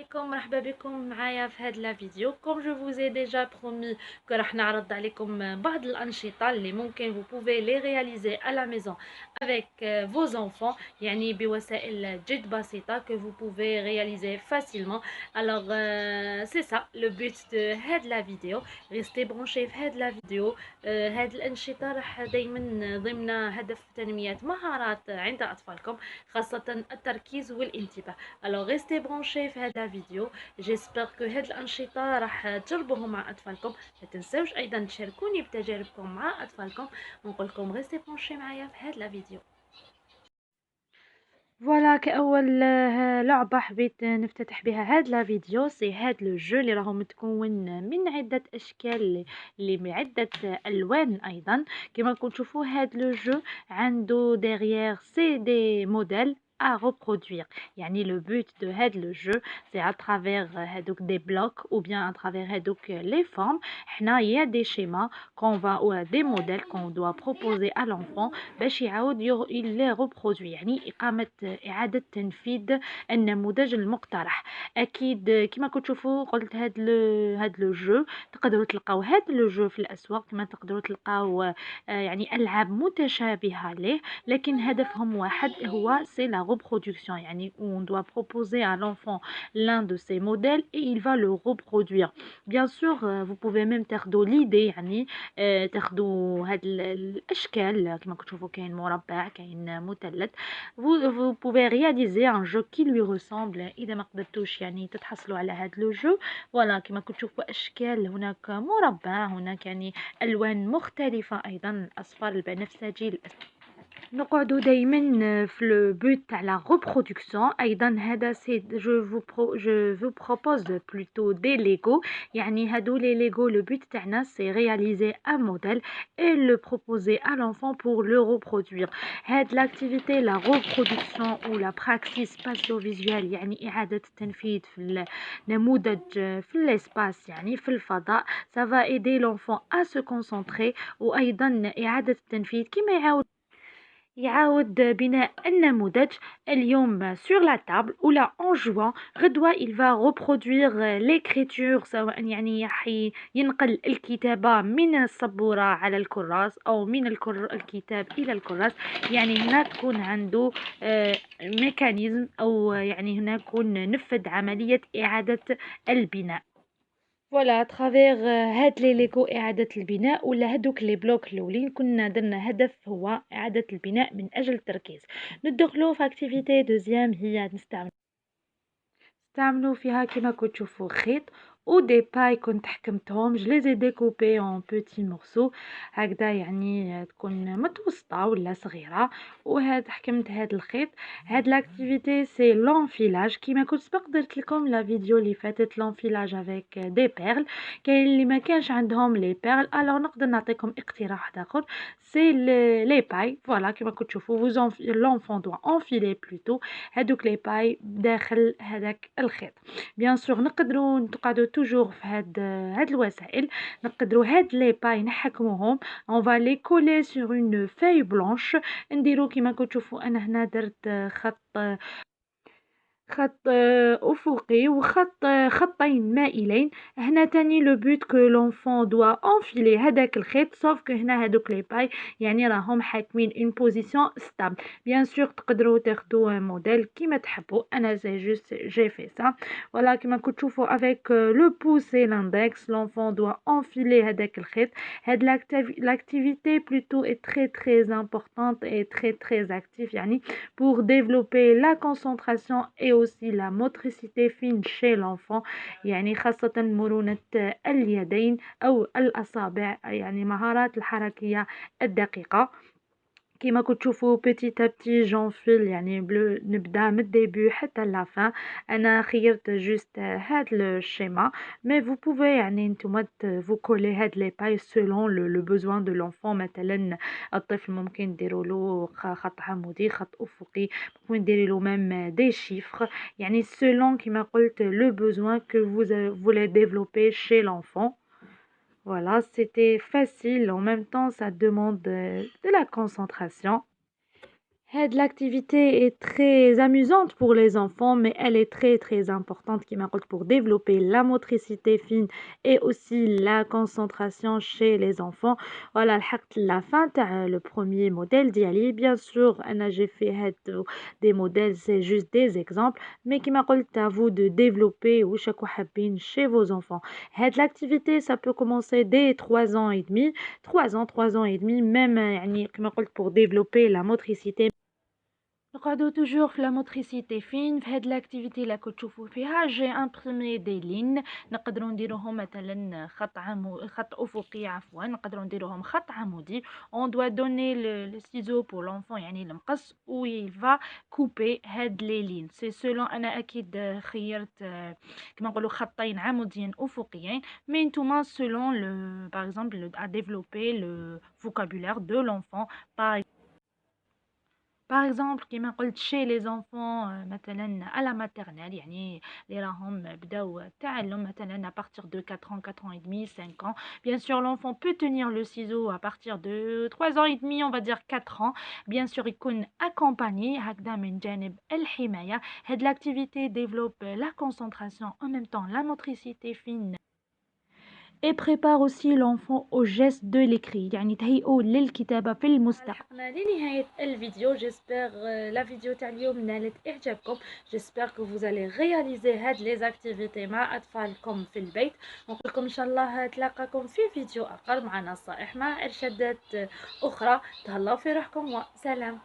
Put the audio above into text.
عليكم، مرحبا بكم معايا في هاد لا فيديو. كوم جو vous ai déjà promis que راح نعرض عليكم بعض الأنشطة اللي ممكن vous pouvez les réaliser à la maison avec vos enfants، يعني بوسائل جد بسيطة que vous pouvez réaliser facilement. Alors c'est ça le but de هاد لا فيديو. restez branchés في هاد لا فيديو. هاد الأنشطة راح دايما ضمن هدف تنمية مهارات عند أطفالكم، خاصة التركيز والانتباه. Alors restez branchés في هذا الفيديو. جيسبر كو هاد الأنشطة راح تجربوهم مع أطفالكم. ما تنسوش أيضا تشاركوني بتجاربكم مع أطفالكم، ونقولكم restez branchés معايا في هذا الفيديو. فوالا كأول لعبة حبيت نفتتح بها هاد لا فيديو سي هاد لو جو اللي راهو متكون من عدة أشكال اللي من عدة ألوان أيضا. كما راكم تشوفوا هاد لو جو عنده ديغيير سي دي موديل à reproduire. يعني le but de هاد le jeu c'est à travers هادوك des blocs ou bien à travers هادوك les formes. حنا il y a des schémas qu'on va ou des modèles qu'on doit proposer à l'enfant باش يعاود les reproduire، يعني إقامة إعادة تنفيذ النموذج المقترح. أكيد كما كتشوفوا قلت هاد لو جو تقدروا تلقاو هاد لو جو في الأسواق، كما تقدروا تلقاو يعني ألعاب متشابهة ليه، لكن هدفهم واحد هو c'est la reproduction. يعني on doit proposer à l'enfant l'un de ces modèles et il va le reproduire. Bien sûr vous pouvez même تاخدوا l'idée، يعني تاخدوا هاد الأشكال كما كتشوفوا كاين مربع كاين مثلث. vous pouvez réaliser un jeu qui lui ressemble. إذا ما قدرتوش يعني تتحصلوا على هاد لو جو. فوالا كما كتشوفوا أشكال، هناك مربع، هناك يعني ألوان مختلفة أيضا، الأصفر، البنفسجي، نقعدوا دايما في لو بوت تاع لا ريبرودكسيون. ايضا هذا سي جو فو بروبوز بلوتو دي ليغو، يعني هادو لي ليغو لو بوت تاعنا سي رياليزي ان موديل et le proposer à l'enfant pour le reproduire. هاد لاكتيفيتي لا ريبرودكسيون ou la praxis spatio-visuelle، يعني إعادة التنفيذ في النموذج في الاسباس، يعني في الفضاء. ça va aider l'enfant à se concentrer، وأيضا إعادة التنفيذ كما يعاود بناء النموذج اليوم sur la table ولا en jouant. غدوة il va reproduire l'écriture، سواء يعني ينقل الكتابة من السبورة على الكراس أو من الكتاب إلى الكراس. يعني هنا تكون عنده ميكانيزم، أو يعني هنا تكون نفذ عملية إعادة البناء. فوالا ترافيغ هاد لي ليغو إعادة البناء، ولا هادوك لي بلوك الأولين كنا درنا هدف هو إعادة البناء من أجل التركيز. ندخلو في اكتيفيتي دوزيام، هي نستعملو فيها كيما كتشوفوا خيط او دي باي كنت حكمتهم، جو لي ديكوبي اون بوتي مورسو هكذا، يعني تكون متوسطه ولا صغيره. وهاد حكمت هاد الخيط. هاد لاكتيفيتي سي لونفيلاج، كيما كنت سبق درت لكم لا فيديو اللي فاتت لونفيلاج افيك دي بيرل. كاين اللي ما كانش عندهم لي بيرل، الوغ نقدر نعطيكم اقتراح واحد اخر سي لي باي. فوالا كيما كتشوفوا لونفون دو انفيلي بلوتو هادوك لي باي داخل هذاك الخيط. بيان سور نقعدوا توجور في هاد الوسائل، نقدروا هاد لي باي نحكموهم. اون فا لي كولي سور اون فاي بلانش. نديرو كيما كتشوفوا انا هنا درت خط أفقي وخط خطين مائلين. هنا تاني لو بوت كو لونفون دوا انفيلي هذاك الخيط، صوف كو هنا هادوك لي باي يعني راهم حاكمين اون بوزيسيون ستابل. بيان سور تقدروا تاخدوا موديل كيما تحبوا، انا سي جوست جي في سا. ولا كيما كتشوفوا افيك لو بوس et l'index l'enfant doit enfiler هذاك الخيط. هاد l'activité plutôt est très très importante et très très active، يعني pour développer la concentration et aussi la motricité fine chez l'enfant، يعني خاصة مرونة اليدين أو الأصابع، يعني مهارات الحركية الدقيقة. كيما كتشوفوا بيتي ا جونفيل، يعني نبدا من الديبي حتى لافان. انا خيرت جوست هاد الشيما، مي فو بوفي يعني نتوما فو كولي هاد لي باي سولون لو بوزوان دو لونفون. مثلا الطفل ممكن ديروا له خط عمودي، خط افقي، ممكن ديري له ميم دي شيفر، يعني سولون كيما قلت لو بوزوان كو فولي ديفلوبي chez l'enfant. Voilà, c'était facile, en même temps ça demande de la concentration. L'activité est très amusante pour les enfants, mais elle est très très importante qui m'a pour développer la motricité fine et aussi la concentration chez les enfants. Voilà, la fin, le premier modèle d'Yali. Bien sûr, j'ai fait des modèles, c'est juste des exemples, mais qui m'a à vous de développer ou chaque chez vos enfants. L'activité, ça peut commencer dès 3 ans et demi, 3 ans et demi, même كما قلت pour développer la motricité. نقعدو توجور في لا موتريسيتي فين في هاد لاكتيفيتي اللي كتشوفوا فيها جي امبريمي دي لين نقدروا نديروهم مثلا خط افقي عفوا نقدروا نديروهم خط عمودي اون دوا دوني لو سيزو بور لونفون يعني المقص و يلفا كوبي هاد لي لين سي سولون انا اكيد خيرت كما نقولوا خطين عموديين افقيين مي نتوما سولون لو باغ اكزومبل ا ديفلوبي لو فوكابولير دو لونفون. Par exemple كيما قلت chez les enfants مثلا à la maternelle يعني اللي راهم بداو التعلم مثلا à partir de 4 ans, 4 ans et demi, 5 ans. Bien sûr l'enfant peut tenir le ciseau à partir de 3 ans et demi, on va dire 4 ans. Bien sûr يكون accompagné هكذا من جانب الحماية. هاد l'activité développe la concentration en même temps la motricité fine et prépare aussi l'enfant au geste de l'écrit يعني تهيئه للكتابة في المستقبل. لحقنا لنهاية الفيديو. جيسبر لا فيديو تاع اليوم نالت إعجابكم. جيسبر que vous allez réaliser هاد les activités مع أطفالكم في البيت. نقول لكم إن شاء الله تلاقاكم في فيديو آخر مع نصائح مع إرشادات أخرى. تهلاو في روحكم وسلام.